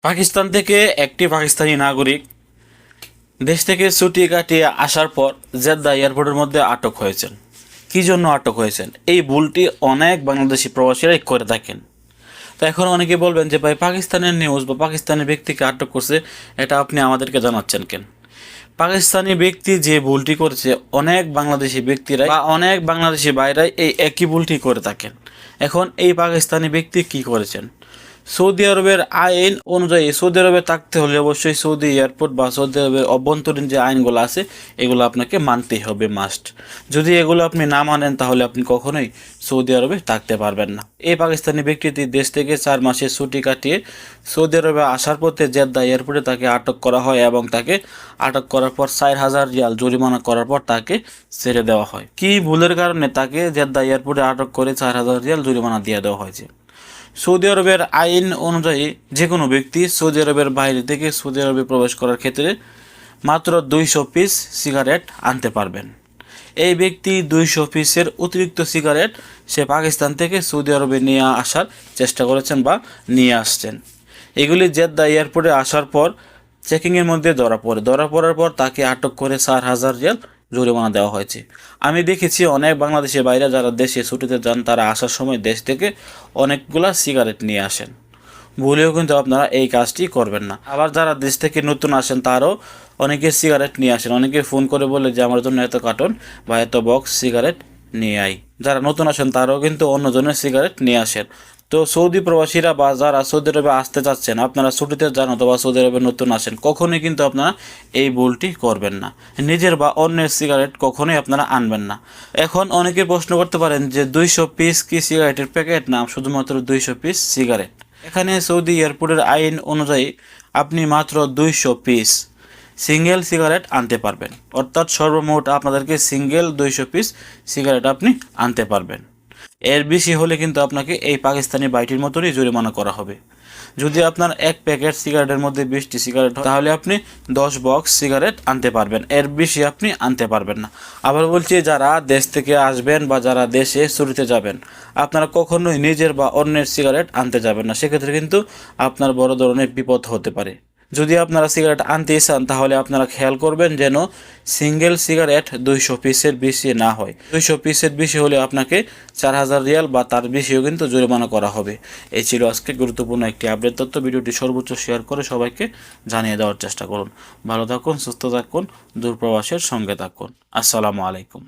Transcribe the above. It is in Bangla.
পাকিস্তান থেকে একটি পাকিস্তানি নাগরিক দেশ থেকে ছুটি কাটিয়ে আসার পর জেদ্দা এয়ারপোর্টের মধ্যে আটক হয়েছেন। কী জন্য আটক হয়েছেন? এই ভুলটি অনেক বাংলাদেশি প্রবাসীরাই করে থাকেন। তো এখন অনেকে বলবেন যে ভাই, পাকিস্তানের নিউজ বা পাকিস্তানের ব্যক্তিকে আটক করছে, এটা আপনি আমাদেরকে জানাচ্ছেন কেন? পাকিস্তানি ব্যক্তি যে ভুলটি করেছে, অনেক বাংলাদেশি ব্যক্তিরাই বা অনেক বাংলাদেশি বাইরাই এই একই ভুলটি করে থাকেন। এখন এই পাকিস্তানি ব্যক্তি কি করেছেন? সৌদি আরবের আইন অনুযায়ী সৌদি আরবে থাকতে হলে অবশ্যই সৌদি এয়ারপোর্ট বা সৌদি আরবের অভ্যন্তরীণ যে আইনগুলো আছে এগুলো আপনাকে মানতেই হবে, মাস্ট। যদি এগুলো আপনি না মানেন তাহলে আপনি কখনোই সৌদি আরবে থাকতে পারবেন না। এই পাকিস্তানি ব্যক্তিটি দেশ থেকে 4 মাসের ছুটি কাটিয়ে সৌদি আরবে আসার পথে জেদ্দা এয়ারপোর্টে তাকে আটক করা হয় এবং তাকে আটক করার পর 4,000 রিয়াল জরিমানা করার পর তাকে ছেড়ে দেওয়া হয়। কি ভুলের কারণে তাকে জেদ্দা এয়ারপোর্টে আটক করে 4,000 রিয়াল জরিমানা দিয়ে দেওয়া হয়েছে? সৌদি আরবের আইন অনুযায়ী যে কোনো ব্যক্তি সৌদি আরবের বাইরে থেকে সৌদি আরবে প্রবেশ করার ক্ষেত্রে মাত্র 200 পিস সিগারেট আনতে পারবেন। এই ব্যক্তি 200 পিসের অতিরিক্ত সিগারেট সে পাকিস্তান থেকে সৌদি আরবে নিয়ে আসার চেষ্টা করেছেন বা নিয়ে আসছেন। এগুলি জেদ্দা এয়ারপোর্টে আসার পর চেকিংয়ের মধ্যে ধরা পড়ার পর তাকে আটক করে 4,000 রিয়াল জরিমানা দেওয়া হয়েছে। আমি দেখেছি অনেক বাংলাদেশের বাইরে যারা দেশে ছুটিতে যান তারা আসার সময় দেশ থেকে অনেকগুলা সিগারেট নিয়ে আসেন। ভুলেও কিন্তু আপনারা এই কাজটি করবেন না। আবার যারা দেশ থেকে নতুন আসেন তারাও অনেকে সিগারেট নিয়ে আসেন। অনেকে ফোন করে বলে যে আমার জন্য এত কার্টন বা এত বক্স সিগারেট নিয়ে আই। যারা নতুন আসেন তারাও কিন্তু অন্যজনের সিগারেট নিয়ে আসেন। তো সৌদি প্রবাসীরা বা যারা সৌদি আরবে আসতে চাচ্ছেন, আপনারা ছুটিতে যান অথবা সৌদি আরবে নতুন আসেন, কখনোই কিন্তু আপনারা এই ভুলটি করবেন না। নিজের বা অন্যের সিগারেট কখনোই আপনারা আনবেন না। এখন অনেকে প্রশ্ন করতে পারেন যে 200 পিস কি সিগারেটের প্যাকেট? না, শুধুমাত্র 200 পিস সিগারেট। এখানে সৌদি এয়ারপোর্টের আইন অনুযায়ী আপনি মাত্র 200 পিস সিঙ্গেল সিগারেট আনতে পারবেন, অর্থাৎ সর্বমোট আপনাদেরকে সিঙ্গেল 200 পিস সিগারেট আপনি আনতে পারবেন। এর বেশি হলে কিন্তু আপনাকে এই পাকিস্তানি বাইটির মতনই জরিমানা করা হবে। যদি আপনার এক প্যাকেট সিগারেটের মধ্যে 20টি সিগারেট হয় তাহলে আপনি 10 বক্স সিগারেট আনতে পারবেন, এর বেশি আপনি আনতে পারবেন না। আবার বলছি, যারা দেশ থেকে আসবেন বা যারা দেশে ছুটিতে যাবেন, আপনারা কখনোই নিজের বা অন্যের সিগারেট আনতে যাবেন না। সেক্ষেত্রে কিন্তু আপনার বড় ধরনের বিপদ হতে পারে। যদি আপনারা সিগারেট আনতে চান তাহলে আপনারা খেয়াল করবেন যেন সিঙ্গেল সিগারেট 200 পিসের বেশি না হয়। 200 পিসের বেশি হলে আপনাকে 4,000 রিয়াল বা তার বেশিও কিন্তু জরিমানা করা হবে। এই ছিল আজকে গুরুত্বপূর্ণ একটি আপডেট তথ্য। ভিডিওটি সর্বোচ্চ শেয়ার করে সবাইকে জানিয়ে দেওয়ার চেষ্টা করুন। ভালো থাকুন, সুস্থ থাকুন, দূরপ্রবাসের সঙ্গে থাকুন। আসসালামু আলাইকুম।